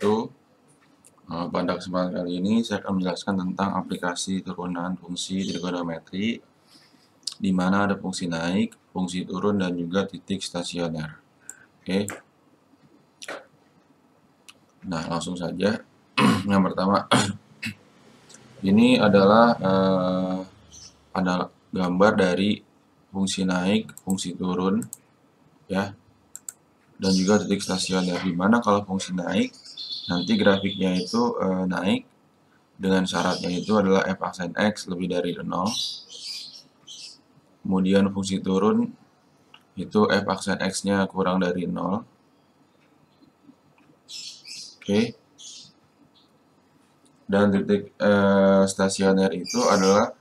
wabarakatuh. Pada kesempatan kali ini saya akan menjelaskan tentang aplikasi turunan fungsi trigonometri di mana ada fungsi naik, fungsi turun, dan juga titik stasioner. Oke. Nah, langsung saja. Yang pertama, ini adalah ada gambar dari fungsi naik, fungsi turun, ya, dan juga titik stasioner. Di mana kalau fungsi naik, nanti grafiknya itu naik dengan syaratnya itu adalah f aksen x lebih dari 0. Kemudian fungsi turun itu f aksen x-nya kurang dari 0. Oke. Dan titik stasioner itu adalah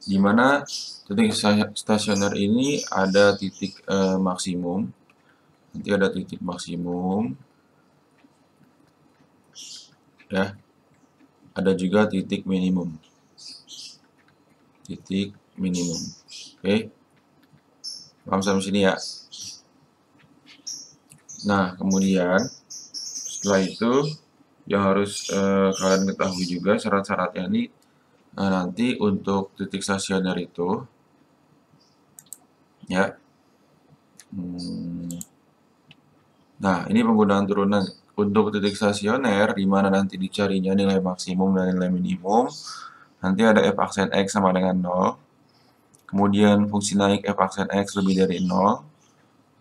di mana titik stasioner ini ada titik maksimum. Nanti ada titik maksimum, ya. Ada juga titik minimum. Titik minimum. Oke. Paham sampai sini ya? Nah, kemudian setelah itu yang harus kalian ketahui juga syarat-syaratnya ini. Nanti untuk titik stasioner itu, ya. Nah, ini penggunaan turunan untuk titik stasioner, di mana nanti dicarinya nilai maksimum dan nilai minimum. Nanti ada f aksen x sama dengan 0. Kemudian fungsi naik f aksen x lebih dari 0.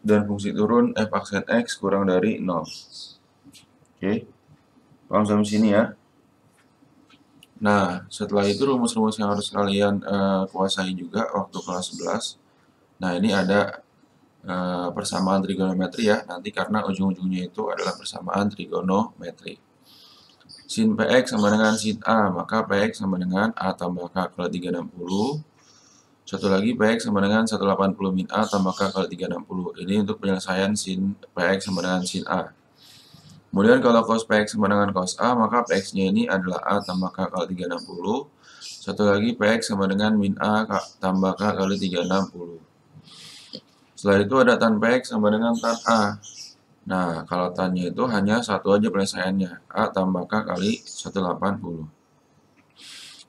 Dan fungsi turun f aksen x kurang dari 0. Oke, paham sampai sini ya? Nah, setelah itu rumus-rumus yang harus kalian kuasai juga waktu kelas 11. Nah, ini ada persamaan trigonometri ya, nanti karena ujung-ujungnya itu adalah persamaan trigonometri. Sin Px sama dengan sin A, maka Px sama dengan A tambah K kali 360. Satu lagi Px sama dengan 180 min A tambah K kali 360. Ini untuk penyelesaian sin Px sama dengan sin A. Kemudian kalau cos Px sama dengan cos A, maka Px-nya ini adalah A tambah K kali 360. Satu lagi Px sama dengan min A tambah K kali 360. Setelah itu ada tan Px sama dengan tan A. Nah, kalau tannya itu hanya satu aja penyelesaiannya, A tambah K kali 180.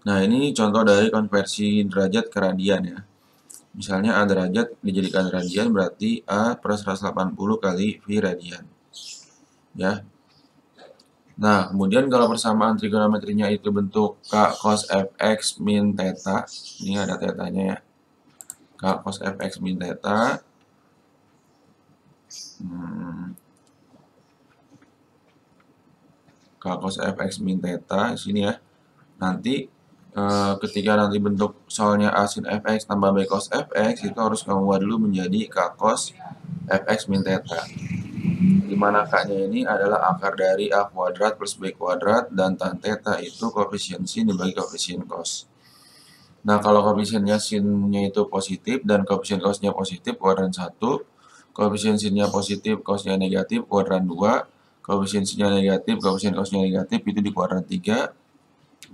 Nah, ini contoh dari konversi derajat ke radian ya. Misalnya A derajat dijadikan radian berarti A per 180 kali V radian. Ya. Nah, kemudian kalau persamaan trigonometrinya itu bentuk K cos Fx min theta. Ini ada tetanya ya. K cos Fx min theta. K cos Fx min theta di sini ya. Nanti ketika nanti bentuk soalnya A sin Fx tambah B cos Fx itu harus kamu ubah dulu menjadi K cos Fx min theta. Dimana K-nya ini adalah akar dari A kuadrat plus B kuadrat dan tan theta itu koefisien sin dibagi koefisien cos. Nah, kalau koefisiennya sinnya itu positif dan koefisien cosnya positif kuadran 1, koefisien sinnya positif, cosnya negatif kuadran 2, koefisien sinnya negatif, koefisien cosnya negatif itu di kuadran 3,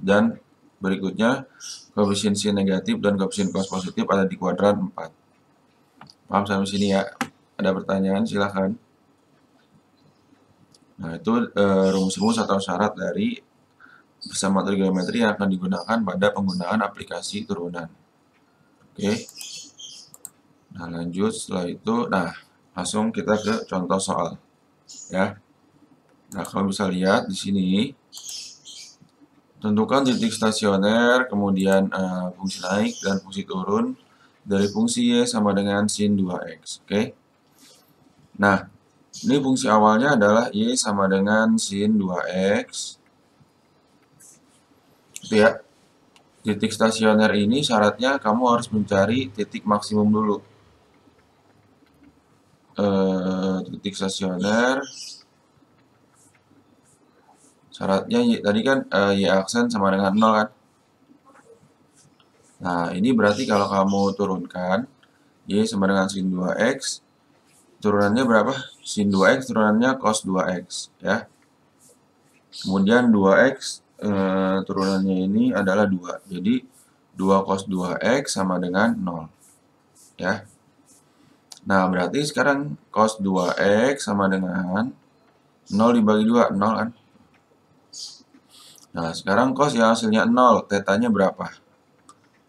dan berikutnya koefisien sin negatif dan koefisien cos positif ada di kuadran 4. Paham sampai sini ya? Ada pertanyaan? Silahkan. Nah, itu rumus-rumus atau syarat dari persamaan trigonometri yang akan digunakan pada penggunaan aplikasi turunan. Oke. Nah, lanjut setelah itu, nah langsung kita ke contoh soal, ya. Nah, kalau bisa lihat di sini, tentukan titik stasioner, kemudian fungsi naik dan fungsi turun dari fungsi y sama dengan sin 2x. Oke. Nah, ini fungsi awalnya adalah y sama dengan sin 2x. Itu ya. Titik stasioner ini syaratnya kamu harus mencari titik maksimum dulu. Titik stasioner syaratnya tadi kan y aksen sama dengan 0 kan. Nah, ini berarti kalau kamu turunkan y sama dengan sin 2x, turunannya berapa? Sin 2x turunannya cos 2x ya. Kemudian 2x turunannya ini adalah 2. Jadi 2 cos 2x sama dengan 0 ya. Nah, berarti sekarang cos 2x sama dengan 0 dibagi 2, 0 kan? Nah, sekarang cos yang hasilnya 0, tetanya berapa?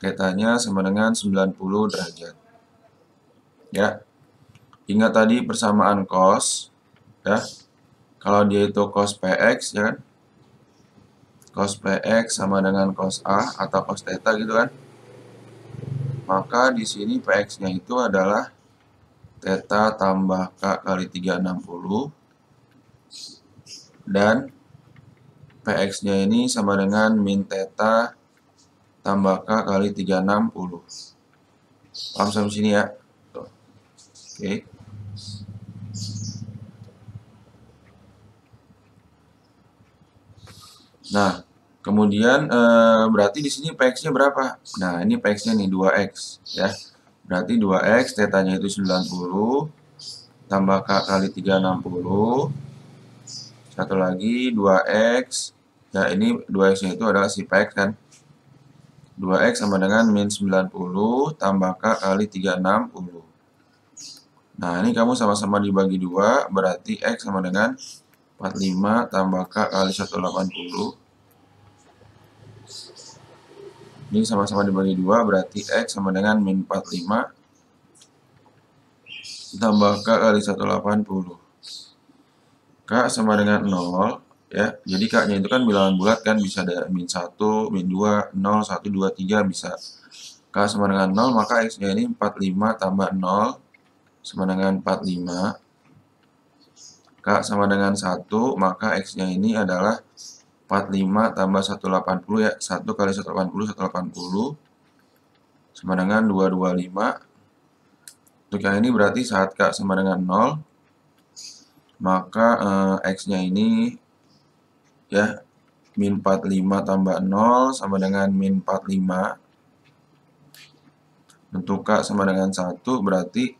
Tetanya sama dengan 90 derajat. Ya, ingat tadi persamaan cos, ya. Kalau dia itu cos PX, ya kan? Cos PX sama dengan cos A atau cos theta gitu kan. Maka di sini PX-nya itu adalah theta tambah K kali 360 dan PX-nya ini sama dengan min theta tambah K kali 360. Paham sampai sini ya? Tuh. Oke. Nah, kemudian berarti di sini PX-nya berapa? Nah, ini PX-nya nih 2X ya. Berarti 2X tetanya itu 90 tambah K kali 360. Satu lagi 2X. Ya, ini 2X-nya itu adalah si PX kan. 2X sama dengan min 90 tambah K kali 360. Nah, ini kamu sama-sama dibagi 2, berarti X sama dengan 45 tambah K kali 180. Ini sama-sama dibagi 2, berarti X sama dengan min 45 tambah K kali 180. K sama dengan 0, ya. Jadi K-nya itu kan bilangan bulat kan, bisa ada min 1, min 2, 0, 1, 2, 3, bisa. K sama dengan 0, maka X-nya ini 45 tambah 0 sama dengan 45. K sama dengan 1, maka X-nya ini adalah 45 tambah 180 ya. 1 kali 180, 180 sama dengan 225. Untuk yang ini berarti saat K sama dengan 0, maka X-nya ini ya min 45 tambah 0 sama dengan min 45. Untuk K sama dengan 1 berarti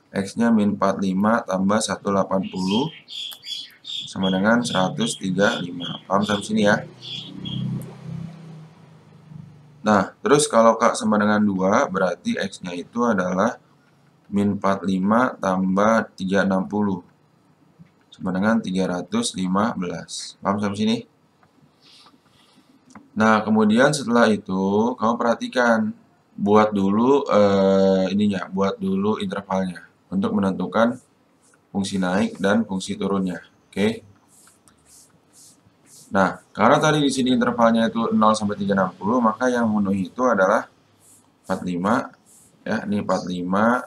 X-nya min 45 tambah 180 sama dengan 135. Paham sampai sini ya? Nah, terus kalau K sama dengan 2, berarti X-nya itu adalah min 45 tambah 360 sama dengan 315. Paham sampai sini? Nah, kemudian setelah itu, kamu perhatikan. Buat dulu buat dulu intervalnya untuk menentukan fungsi naik dan fungsi turunnya. Oke. Nah, karena tadi di sini intervalnya itu 0 sampai 360, maka yang memenuhi itu adalah 45 ya, ini 45,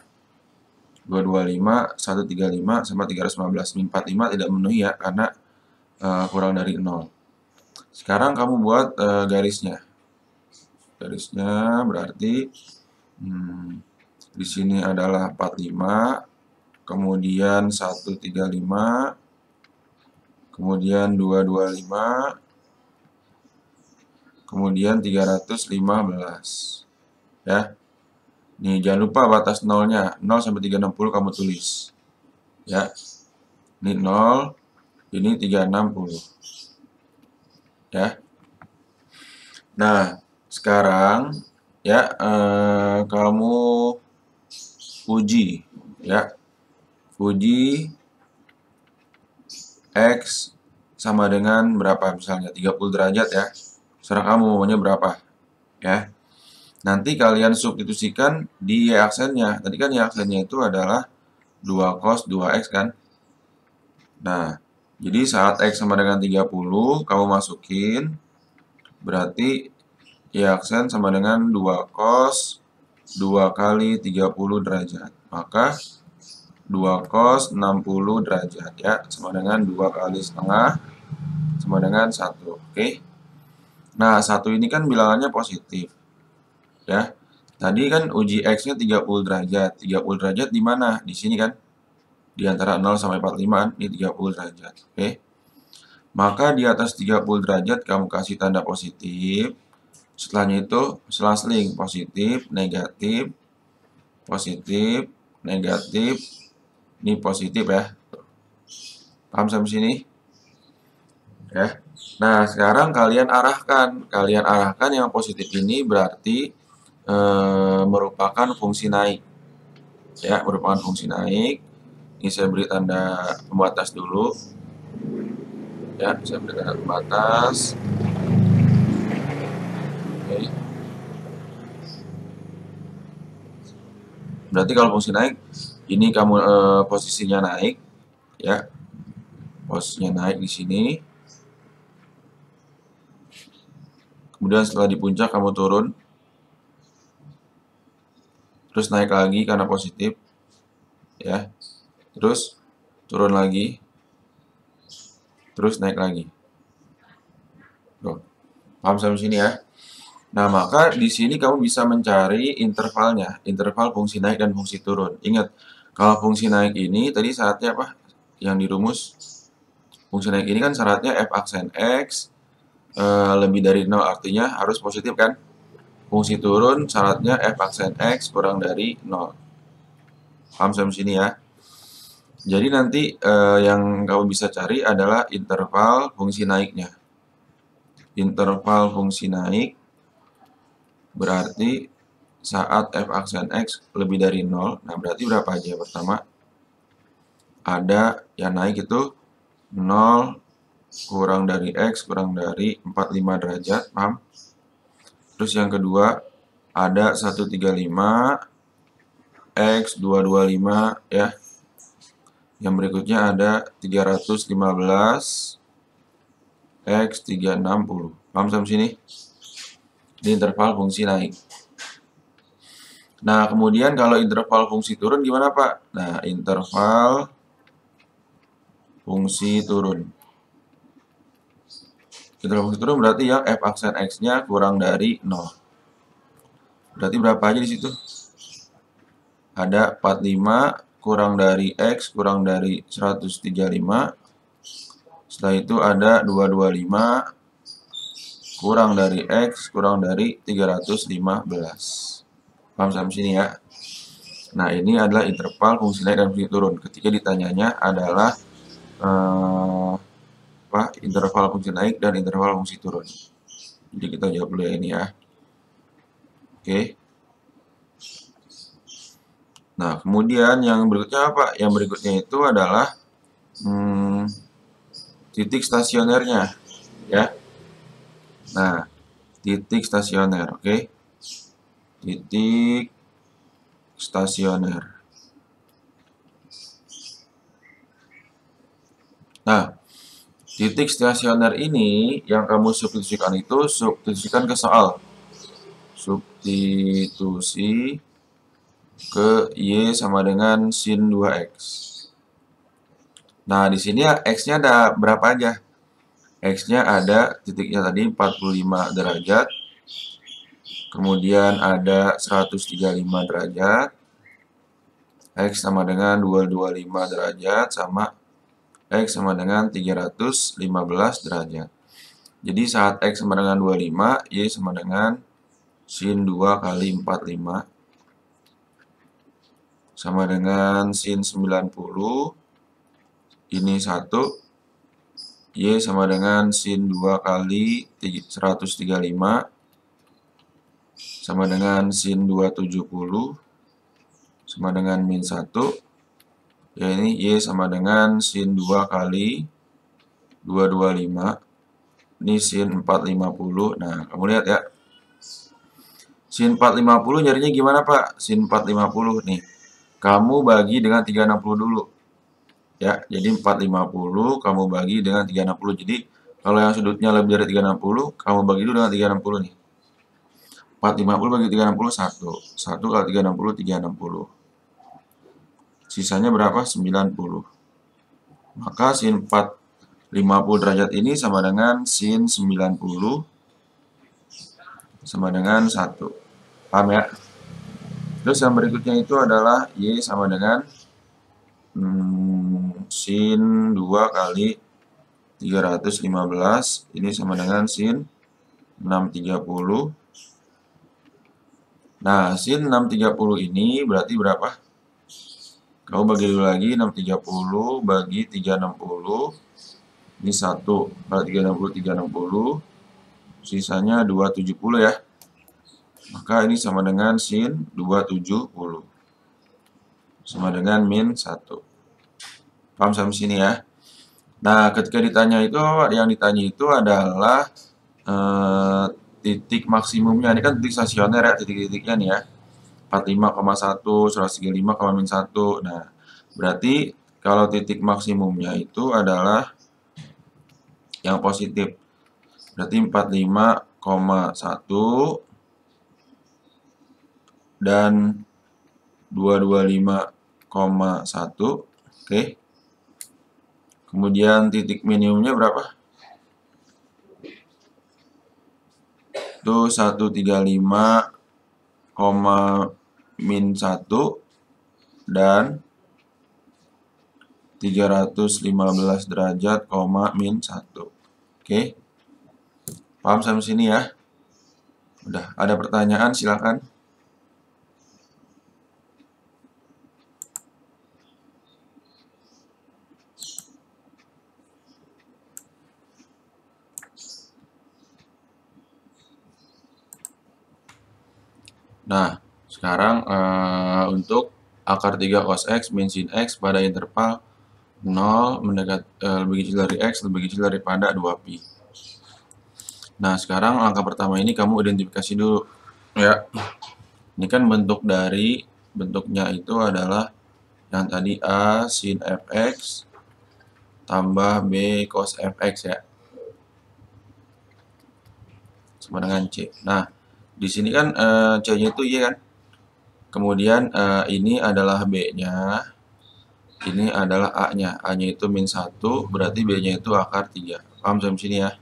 225, 135 sama 315. Min 45 tidak memenuhi ya karena kurang dari 0. Sekarang kamu buat garisnya. Garisnya berarti di sini adalah 45, kemudian 135, kemudian 225, kemudian 315. Ya. Nih, jangan lupa batas nolnya. 0 sampai 360 kamu tulis. Ya. Ini 0, ini 360. Ya. Nah, sekarang ya kamu uji ya. Uji X sama dengan berapa misalnya 30 derajat ya. Serah kamu maunya berapa ya. Nanti kalian substitusikan di Y aksennya. Tadi kan Y aksennya itu adalah 2 cos 2X kan. Nah, jadi saat X sama dengan 30, kamu masukin. Berarti Y aksen sama dengan 2 cos 2 kali 30 derajat. Maka 2 cos 60 derajat ya. Sama dengan 2 kali setengah. Sama dengan 1. Oke. Nah, 1 ini kan bilangannya positif. Ya. Tadi kan uji X-nya 30 derajat. 30 derajat di mana? Di sini kan. Di antara 0 sampai 45, ini 30 derajat. Oke. Maka di atas 30 derajat kamu kasih tanda positif. Setelahnya itu selang-seling positif, negatif, positif, negatif. Ini positif ya. Paham sampai sini? Ya. Nah, sekarang kalian arahkan. Kalian arahkan yang positif ini berarti merupakan fungsi naik. Ya, merupakan fungsi naik. Ini saya beri tanda pembatas dulu. Ya, saya beri tanda pembatas. Berarti kalau fungsi naik, ini kamu posisinya naik, ya, posisinya naik di sini. Kemudian setelah di puncak kamu turun, terus naik lagi karena positif, ya, terus turun lagi, terus naik lagi. Tuh, paham sampai sini ya? Nah, maka di sini kamu bisa mencari intervalnya, interval fungsi naik dan fungsi turun. Ingat, kalau fungsi naik ini tadi syaratnya apa? Yang di rumus fungsi naik ini kan syaratnya f aksen x lebih dari 0, artinya harus positif kan? Fungsi turun syaratnya f aksen x kurang dari 0. Paham sampai sini ya? Jadi nanti yang kamu bisa cari adalah interval fungsi naiknya. Interval fungsi naik berarti saat f aksen x lebih dari 0. Nah, berarti berapa aja? Pertama, ada yang naik itu 0 kurang dari x kurang dari 45 derajat, paham? Terus yang kedua, ada 135, x 225, ya. Yang berikutnya ada 315, x 360. Paham sampai sini? Ini interval fungsi naik. Nah, kemudian kalau interval fungsi turun gimana, Pak? Nah, interval fungsi turun. Interval fungsi turun berarti yang f aksen x-nya kurang dari 0. Berarti berapa aja di situ? Ada 45 kurang dari x kurang dari 135. Setelah itu ada 225 kurang dari x kurang dari 315. Paham sampai sini ya? Nah, ini adalah interval fungsi naik dan fungsi turun. Ketika ditanyanya adalah interval fungsi naik dan interval fungsi turun. Jadi kita jawab dulu ya ini ya. Oke. Nah, kemudian yang berikutnya apa? Yang berikutnya itu adalah titik stasionernya, ya. Nah, titik stasioner, oke. Titik stasioner. Nah, titik stasioner ini yang kamu substitusikan itu substitusikan ke soal. Substitusi ke Y sama dengan sin 2X. Nah, di sini ya X-nya ada berapa aja? X-nya ada titiknya tadi 45 derajat. Kemudian ada 135 derajat. X sama dengan 225 derajat sama X sama dengan 315 derajat. Jadi saat X sama dengan 25, Y sama dengan sin 2 kali 45 sama dengan sin 90, ini 1, Y sama dengan sin 2 kali 135 sama dengan sin 270 sama dengan min 1, ya ini Y sama dengan sin 2 kali 225, ini sin 450. Nah, kamu lihat ya, sin 450 nyarinya gimana, Pak? Sin 450 nih, kamu bagi dengan 360 dulu. Ya, jadi 450 kamu bagi dengan 360. Jadi, kalau yang sudutnya lebih dari 360, kamu bagi dulu dengan 360 nih. 450 bagi 360, 1. 1 kali 360, 360. Sisanya berapa? 90. Maka sin 450 derajat ini sama dengan sin 90 sama dengan 1. Paham ya? Terus yang berikutnya itu adalah Y sama dengan sin 2 kali 315, ini sama dengan sin 630. Nah, sin 630 ini berarti berapa? Kamu bagi dulu lagi, 630 bagi 360. Ini 1 kali 360, 360. Sisanya 270 ya. Maka ini sama dengan sin 270. Sama dengan min 1. Paham sampai sini ya? Nah, ketika ditanya itu, yang ditanya itu adalah titik maksimumnya. Ini kan titik stasioner ya, titik-titiknya nih ya. 45,1, 135,-1. Nah, berarti kalau titik maksimumnya itu adalah yang positif. Berarti 45,1 dan 225,1. Oke. Kemudian titik minimumnya berapa? Itu 135,-1 dan 315 derajat, -1. Oke. Paham sampai sini ya? Udah, ada pertanyaan silakan. Nah, sekarang untuk akar 3 cos X min sin X pada interval 0 lebih kecil dari X lebih kecil daripada 2pi. Nah, sekarang langkah pertama ini kamu identifikasi dulu. Ya, ini kan bentuknya itu adalah yang tadi A sin fx tambah B cos fx ya. Sama dengan C. Nah, di sini kan C-nya itu Y kan. Kemudian ini adalah B-nya. Ini adalah A-nya. A-nya itu -1, berarti B-nya itu akar 3. Paham sampai sini ya?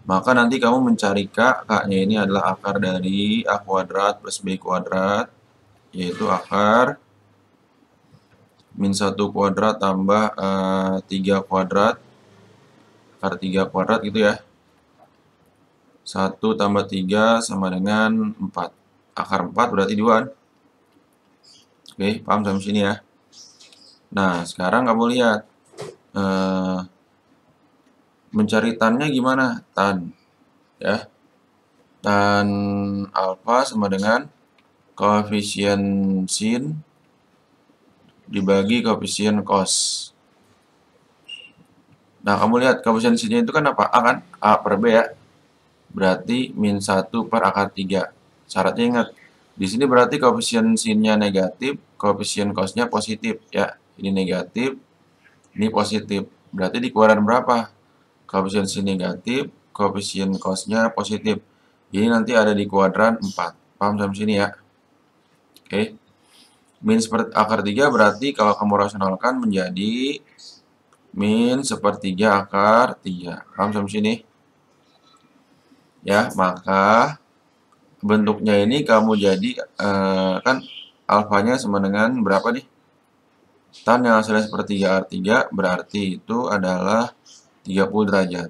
Maka nanti kamu mencari K. K-nya ini adalah akar dari A kuadrat plus B kuadrat, yaitu akar -1 kuadrat tambah 3 kuadrat. Akar 3 kuadrat gitu ya. 1 tambah 3 sama dengan 4. Akar 4 berarti 2 kan? Oke, paham sampai sini ya? Nah, sekarang kamu lihat. Mencari tannya gimana? Tan. Ya. Tan alfa sama dengan koefisien sin dibagi koefisien cos. Nah, kamu lihat koefisien sinnya itu kan apa? A kan? A per B ya. Berarti -1 per akar 3. Syaratnya ingat. Di sini berarti koefisien sinnya negatif, koefisien cosnya positif ya. Ini negatif, ini positif. Berarti di kuadran berapa? Koefisien sin negatif, koefisien cosnya positif. Ini nanti ada di kuadran 4. Paham sampai sini ya? Oke. Min akar 3 berarti kalau kamu rasionalkan menjadi -1/3 akar 3. Paham sampai sini? Ya, maka bentuknya ini kamu jadi kan alfanya sama dengan berapa nih? Tan yang hasilnya sepertiga akar 3 berarti itu adalah 30 derajat.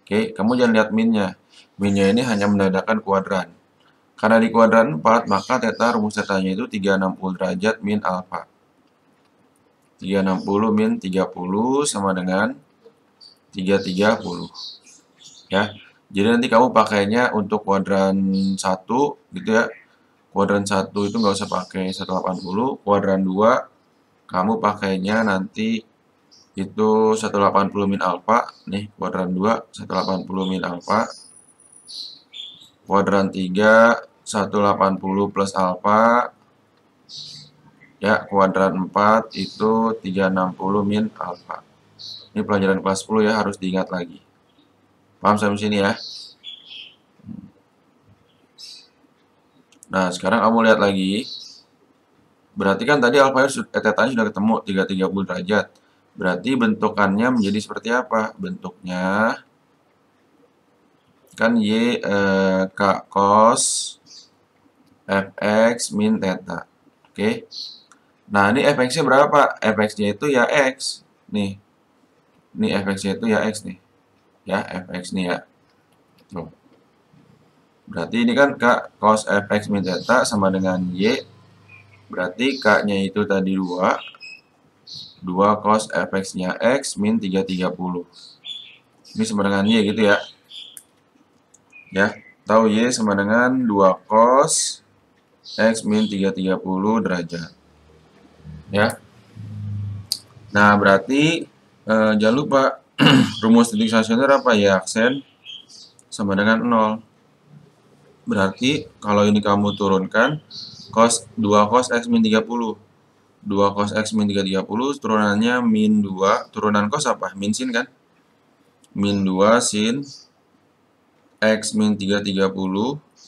Oke, kamu jangan lihat minnya. Minnya ini hanya menandakan kuadran. Karena di kuadran 4, maka rumus tetanya itu 360 derajat min alfa. 360 min 30 sama dengan 330. Ya. Jadi nanti kamu pakainya untuk kuadran 1 gitu ya. Kuadran 1 itu nggak usah pakai 180. Kuadran 2 kamu pakainya nanti itu 180 min alfa. Nih, kuadran 2 180 min alfa. Kuadran 3 180 plus alfa. Ya, kuadran 4 itu 360 min alfa. Ini pelajaran kelas 10 ya, harus diingat lagi. Paham sampai sini ya? Nah, sekarang kamu lihat lagi. Berarti kan tadi alfa tetanya sudah ketemu 330 derajat. Berarti bentukannya menjadi seperti apa? Bentuknya kan Y K cos fx min theta. Oke. Nah, ini fx-nya berapa? Fx-nya itu ya x. Nih. Ini fx-nya itu ya x nih. Ya, fx nih ya. Tuh. Berarti ini kan K cos fx min theta sama dengan Y. Berarti K-nya itu tadi 2. 2 cos fx-nya x min 330. Ini sama dengan Y gitu ya. Ya, tahu Y sama dengan 2 cos x min 330 derajat. Ya. Nah, berarti jangan lupa rumus titik stasioner apa ya? Aksen sama dengan 0. Berarti kalau ini kamu turunkan cos 2 cos X min 30. 2 cos X min 30 turunannya min 2. Turunan cos apa? Min sin kan? Min 2 sin X min 330.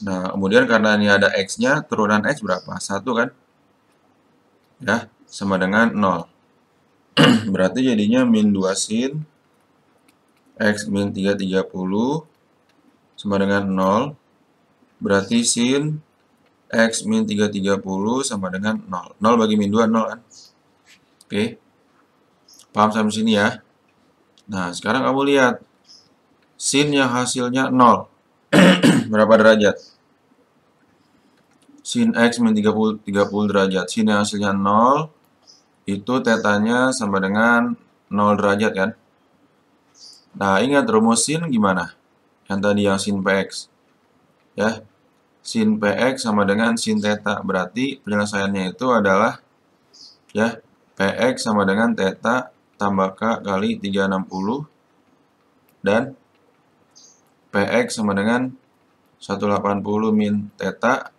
Nah, kemudian karena ini ada X-nya, turunan X berapa? 1 kan? Ya, sama dengan 0. Berarti jadinya min 2 sin X min 330 sama dengan 0. Berarti sin X min 330 sama dengan 0. 0 bagi min 2, 0 kan? Oke. Paham sampai sini ya? Nah, sekarang kamu lihat. Sin yang hasilnya 0. Berapa derajat? Sin X min 30 derajat. Sin yang hasilnya 0. Itu tetanya sama dengan 0 derajat kan? Nah, ingat rumus sin gimana? Yang tadi yang sin PX. Ya, sin PX sama dengan sin theta. Berarti penyelesaiannya itu adalah ya PX sama dengan theta tambah K kali 360 dan PX sama dengan 180 min theta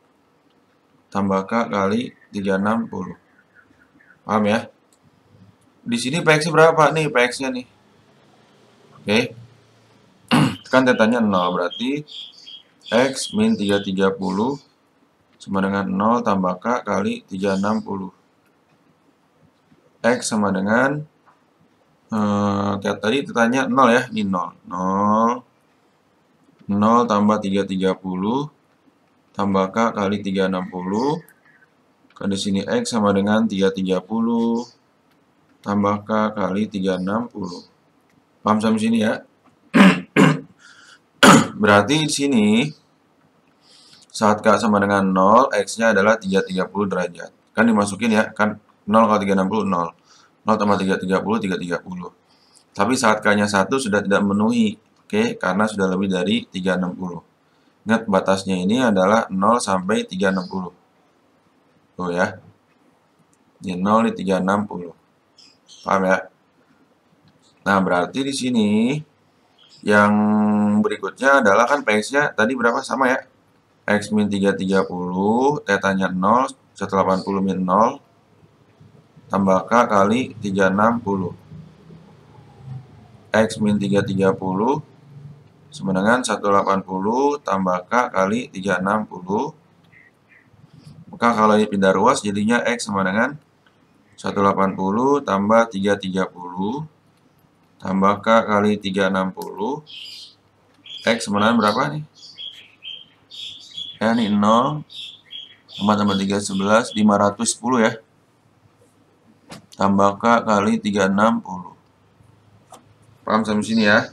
tambah K kali 360. Paham ya? Di sini PX berapa nih PX-nya nih? Oke. Kan tetanya 0 berarti X min 330 sama dengan 0 tambah K kali 360. X sama dengan tadi tetanya 0 ya, ini 0. 0 tambah 330 tambah K kali 360. Kan di sini X sama dengan 330 tambah K kali 360. Paham sampai sini ya? Berarti di sini saat K sama dengan 0, X-nya adalah 330 derajat. Kan dimasukin ya, kan 0 kali 360, 0. 0 tambah 330, 330. Tapi saat K-nya 1 sudah tidak memenuhi, oke, karena sudah lebih dari 360. Ingat, batasnya ini adalah 0 sampai 360. Tuh ya. Ini 0 di 360. Paham ya? Nah, berarti di sini yang berikutnya adalah kan PX-nya tadi berapa? Sama ya? X min 330, tetanya 0, 180 min 0, tambah K kali 360. X min 330 sama dengan 180 tambah K kali 360. Maka kalau ini pindah ruas jadinya X sama dengan 180 tambah 330 tambah K kali 360. X sama dengan berapa nih? Ya, ini 0 tambah 3, 11, 510 ya. Tambah K kali 360. Paham sampai sini ya?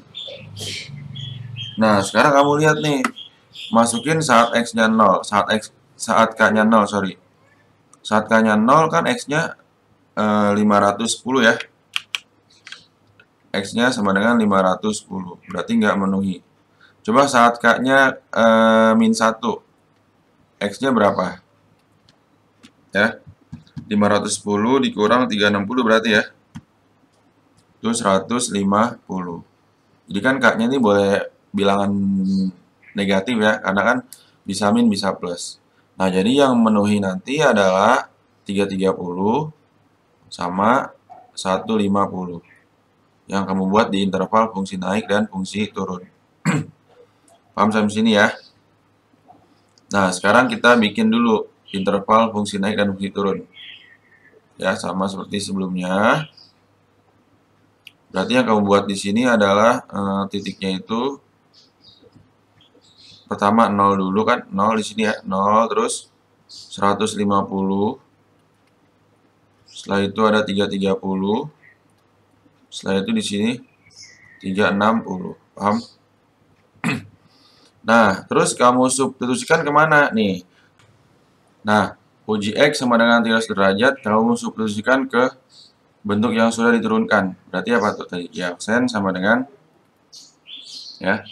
Nah, sekarang kamu lihat nih. Masukin saat X-nya 0. Saat K-nya 0, sorry. Saat K-nya 0 kan X-nya 510 ya. X-nya sama dengan 510. Berarti nggak memenuhi. Coba saat K-nya min 1. X-nya berapa? Ya. 510 dikurang 360 berarti ya. Itu 150. Jadi kan K-nya ini boleh bilangan negatif ya. Karena kan bisa min, bisa plus. Nah, jadi yang memenuhi nanti adalah 330 sama 150. Yang kamu buat di interval fungsi naik dan fungsi turun. Paham sampai sini ya? Nah, sekarang kita bikin dulu interval fungsi naik dan fungsi turun. Ya, sama seperti sebelumnya. Berarti yang kamu buat di sini adalah titiknya itu pertama 0 dulu kan, 0 di sini ya, 0 terus 150. Setelah itu ada 330. Setelah itu di sini 360. Paham? Nah, terus kamu substitusikan kemana nih? Nah, uji X sama dengan 300 derajat, kamu substitusikan ke bentuk yang sudah diturunkan. Berarti apa tuh tadi? Ya, sen sama dengan ya.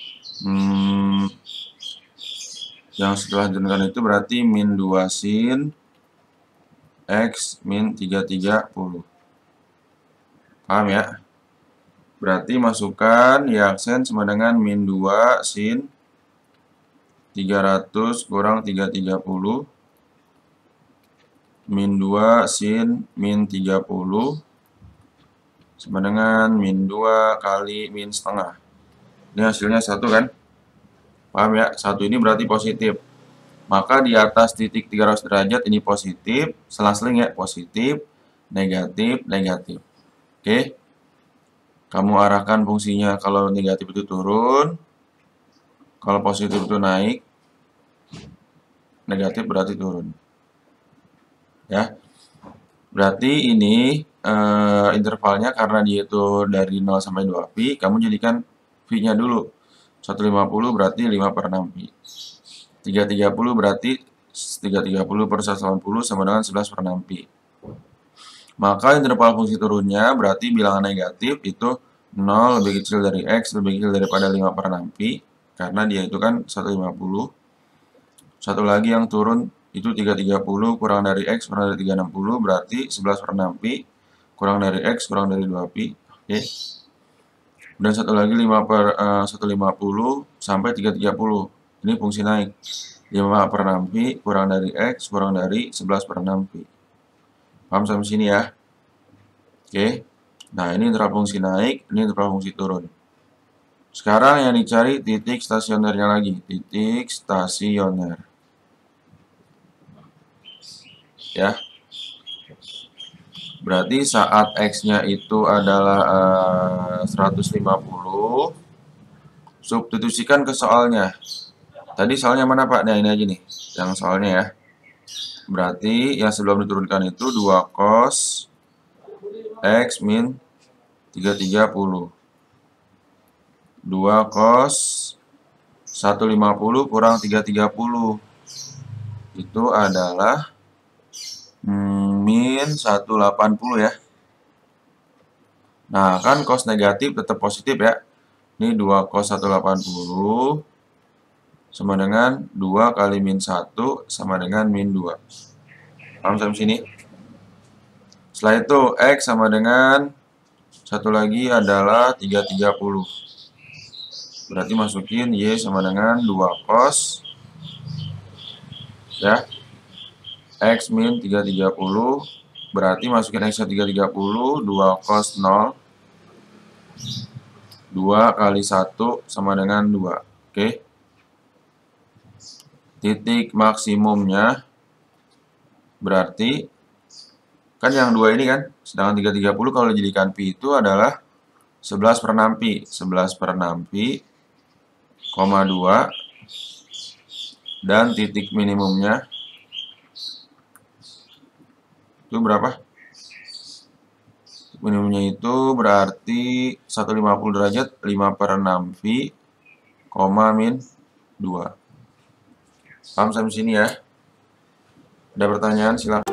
Yang setelah diturunkan itu berarti min 2 sin X min 330. Paham ya? Berarti masukkan ya sen sama dengan min 2 sin 300 kurang 330 min 2 sin min 30 sama dengan min 2 kali min setengah. Ini hasilnya 1 kan? Paham ya? 1 ini berarti positif. Maka di atas titik 300 derajat ini positif, selang-seling ya, positif, negatif, negatif. Oke? Kamu arahkan fungsinya, kalau negatif itu turun, kalau positif itu naik, negatif berarti turun. Ya. Berarti ini intervalnya karena dia itu dari 0 sampai 2pi, kamu jadikan pi-nya dulu. 150 berarti 5/6pi. 330 berarti 330 per 180 sama dengan 11/6pi. Maka interval fungsi turunnya berarti bilangan negatif itu 0 lebih kecil dari X lebih kecil daripada 5/6pi. Karena dia itu kan 150. Satu lagi yang turun itu 330 kurang dari X kurang dari 360 berarti 11/6pi kurang dari X kurang dari 2pi. Oke. Dan satu lagi 150 sampai 330. Ini fungsi naik. 5/6pi kurang dari X kurang dari 11/6pi. Paham sampai sini ya? Oke. Nah, ini interval fungsi naik, ini interval fungsi turun. Sekarang yang dicari titik stasionernya lagi. Titik stasioner. Ya. Berarti saat X-nya itu adalah 150, substitusikan ke soalnya. Tadi soalnya mana Pak? Nah, ini aja nih, yang soalnya ya. Berarti yang sebelum diturunkan itu 2 cos X min 330. 2 cos 150 kurang 330. Itu adalah min 180 ya. Nah, kan cos negatif tetap positif ya. Ini 2 cos 180 sama dengan 2 kali min 1 sama dengan min 2. Paham sampai sini? Setelah itu, X sama dengan satu lagi adalah 330. Berarti masukin Y sama dengan 2 cos ya. X min 330. Berarti masukin X 330, 2 cos 0. 2 kali 1 sama dengan 2. Oke. Titik maksimumnya berarti kan yang 2 ini kan, sedangkan 330 kalau dijadikan pi itu adalah 11/6pi. 11/6pi, 2 dan titik minimumnya itu berapa? Minimumnya itu berarti 150 derajat 5/6pi, min 2. Paham sampai sini ya? Ada pertanyaan? Silakan.